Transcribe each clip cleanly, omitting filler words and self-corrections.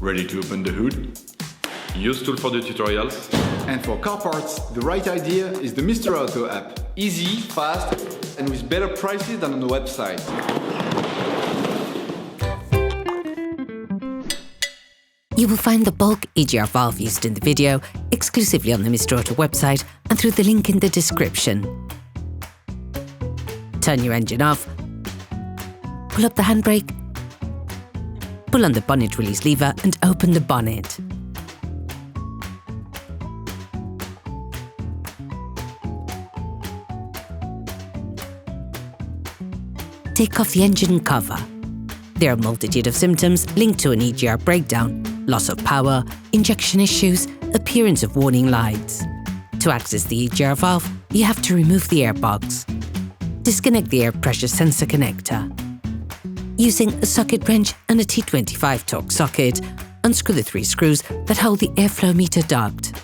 Ready to open the hood? UseTool for the tutorials. And for car parts, the right idea is the Mr. Auto app. Easy, fast, and with better prices than on the website. You will find the bulk EGR valve used in the video exclusively on the Mr. Auto website and through the link in the description. Turn your engine off, pull up the handbrake, pull on the bonnet release lever and open the bonnet. Take off the engine cover. There are a multitude of symptoms linked to an EGR breakdown: loss of power, injection issues, appearance of warning lights. To access the EGR valve, you have to remove the airbox. Disconnect the air pressure sensor connector. Using a socket wrench and a T25 Torx socket, unscrew the 3 screws that hold the airflow meter duct.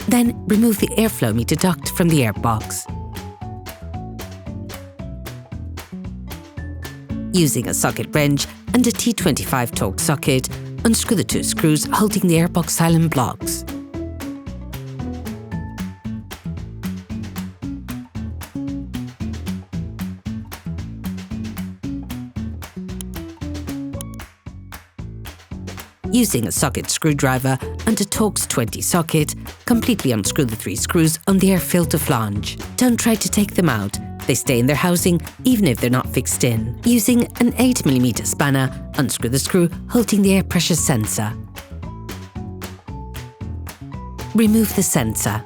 Then remove the airflow meter duct from the airbox. Using a socket wrench and a T25 Torx socket, unscrew the 2 screws holding the airbox silent blocks. Using a socket screwdriver and a Torx T20 socket, completely unscrew the 3 screws on the air filter flange. Don't try to take them out. They stay in their housing even if they're not fixed in. Using an 8mm spanner, unscrew the screw holding the air pressure sensor. Remove the sensor.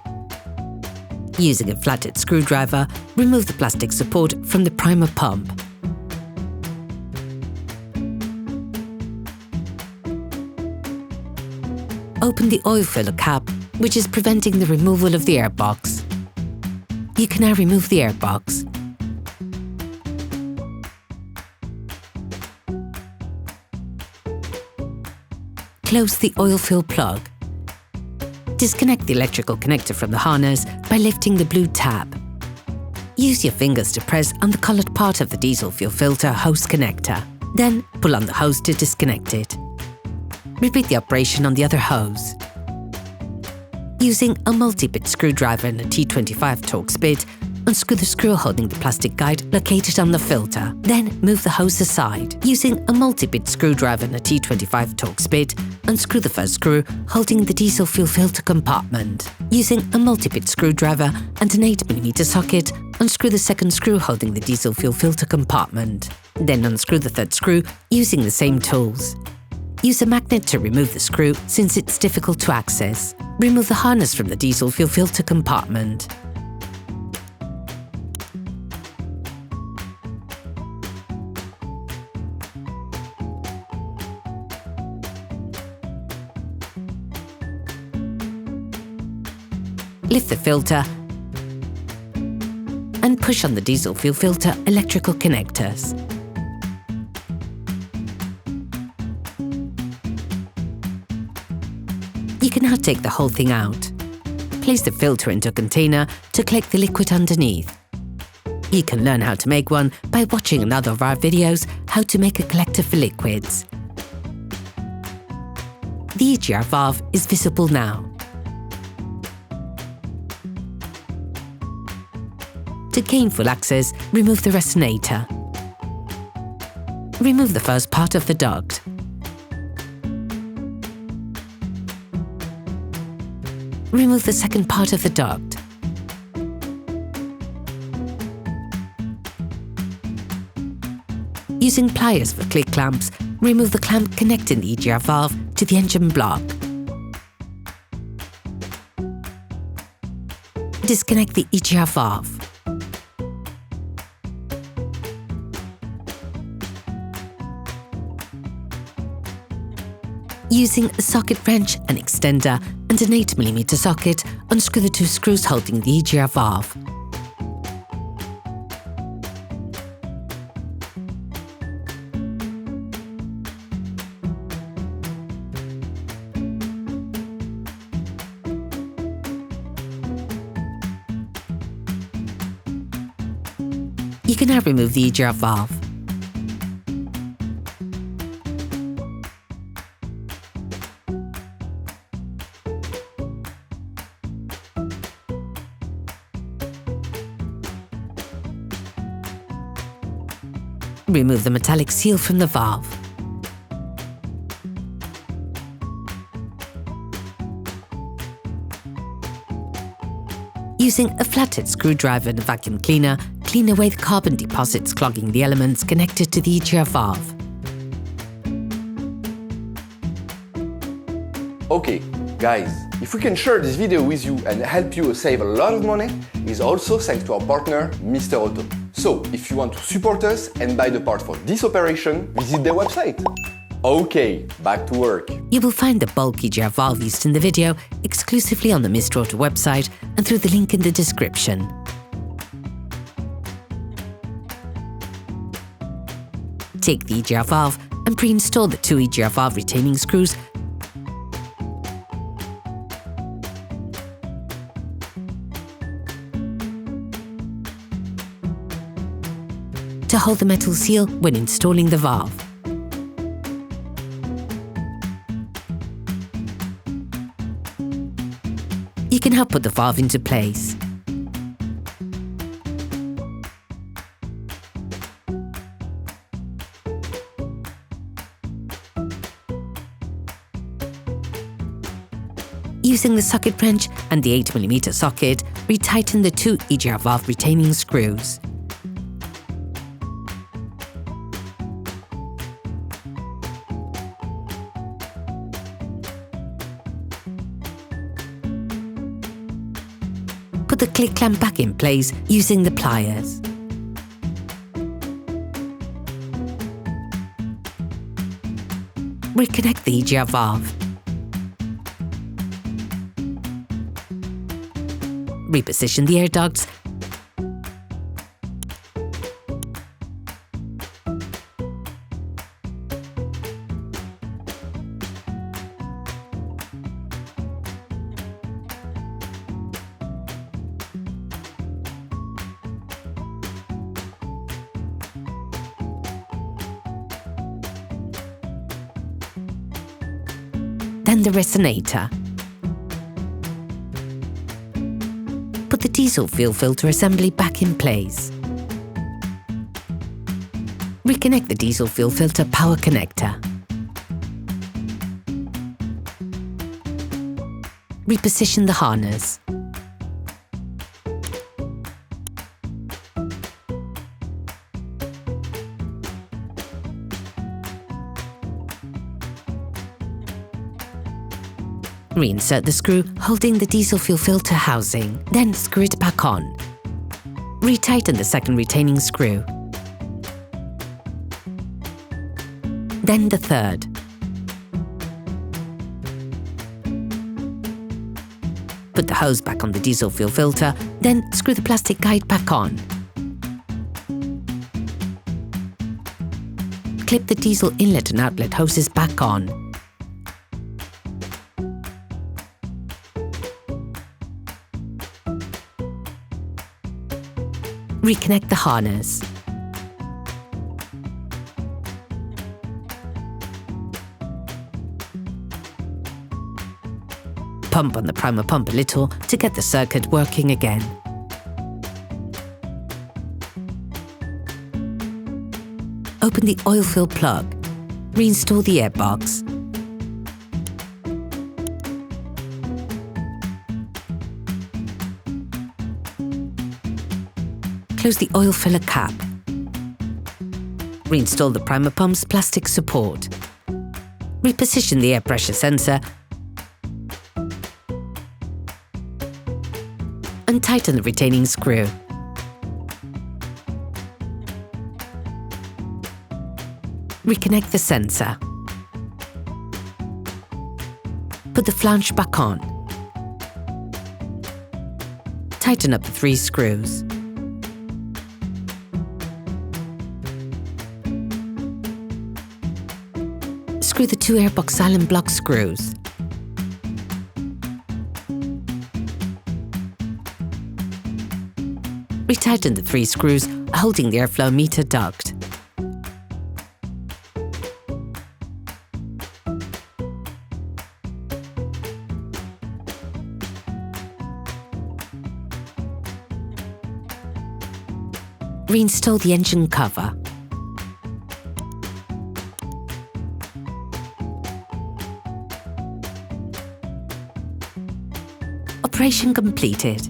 Using a flathead screwdriver, remove the plastic support from the primer pump. Open the oil filler cap, which is preventing the removal of the airbox. You can now remove the airbox. Close the oil fill plug. Disconnect the electrical connector from the harness by lifting the blue tab. Use your fingers to press on the coloured part of the diesel fuel filter hose connector. Then pull on the hose to disconnect it. Repeat the operation on the other hose. Using a multi-bit screwdriver and a T25 Torx bit, unscrew the screw holding the plastic guide located on the filter. Then move the hose aside. Using a multi-bit screwdriver and a T25 Torx bit, unscrew the first screw holding the diesel fuel filter compartment. Using a multi-bit screwdriver and an 8mm socket, unscrew the second screw holding the diesel fuel filter compartment. Then unscrew the third screw using the same tools. Use a magnet to remove the screw since it's difficult to access. Remove the harness from the diesel fuel filter compartment. Lift the filter and push on the diesel fuel filter electrical connectors. You can now take the whole thing out. Place the filter into a container to collect the liquid underneath. You can learn how to make one by watching another of our videos, How to Make a Collector for Liquids. The EGR valve is visible now. To gain full access, remove the resonator. Remove the first part of the duct. Remove the second part of the duct. Using pliers for click clamps, remove the clamp connecting the EGR valve to the engine block. Disconnect the EGR valve. Using a socket wrench, an extender and an 8mm socket, unscrew the 2 screws holding the EGR valve. You can now remove the EGR valve. Remove the metallic seal from the valve. Using a flathead screwdriver and a vacuum cleaner, clean away the carbon deposits clogging the elements connected to the EGR valve. Okay, guys, if we can share this video with you and help you save a lot of money, it's also thanks to our partner, Mr. Auto. So, if you want to support us and buy the part for this operation, visit their website. Okay, back to work. You will find the bulk EGR valve used in the video exclusively on the Mr. Auto website and through the link in the description. Take the EGR valve and pre-install the 2 EGR valve retaining screws to hold the metal seal when installing the valve. You can help put the valve into place. Using the socket wrench and the 8mm socket, retighten the 2 EGR valve retaining screws. Put the click clamp back in place using the pliers. Reconnect the EGR valve. Reposition the air ducts then the resonator. Put the diesel fuel filter assembly back in place. Reconnect the diesel fuel filter power connector. Reposition the harness. Reinsert the screw holding the diesel fuel filter housing, then screw it back on. Retighten the second retaining screw. Then the third. Put the hose back on the diesel fuel filter, then screw the plastic guide back on. Clip the diesel inlet and outlet hoses back on. Reconnect the harness. Pump on the primer pump a little to get the circuit working again. Open the oil fill plug. Reinstall the airbox. Close the oil filler cap. Reinstall the primer pump's plastic support. Reposition the air pressure sensor and tighten the retaining screw. Reconnect the sensor. Put the flange back on. Tighten up the 3 screws. Screw the 2 airbox silent block screws. Retighten the 3 screws holding the airflow meter duct. Reinstall the engine cover. Operation completed.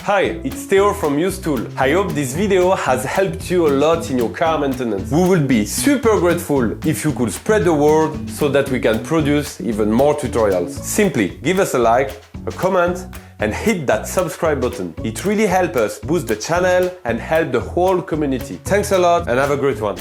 Hi, it's Theo from UseTool. I hope this video has helped you a lot in your car maintenance. We will be super grateful if you could spread the word so that we can produce even more tutorials. Simply give us a like, a comment, and hit that subscribe button. It really helps us boost the channel and help the whole community. Thanks a lot and have a great one.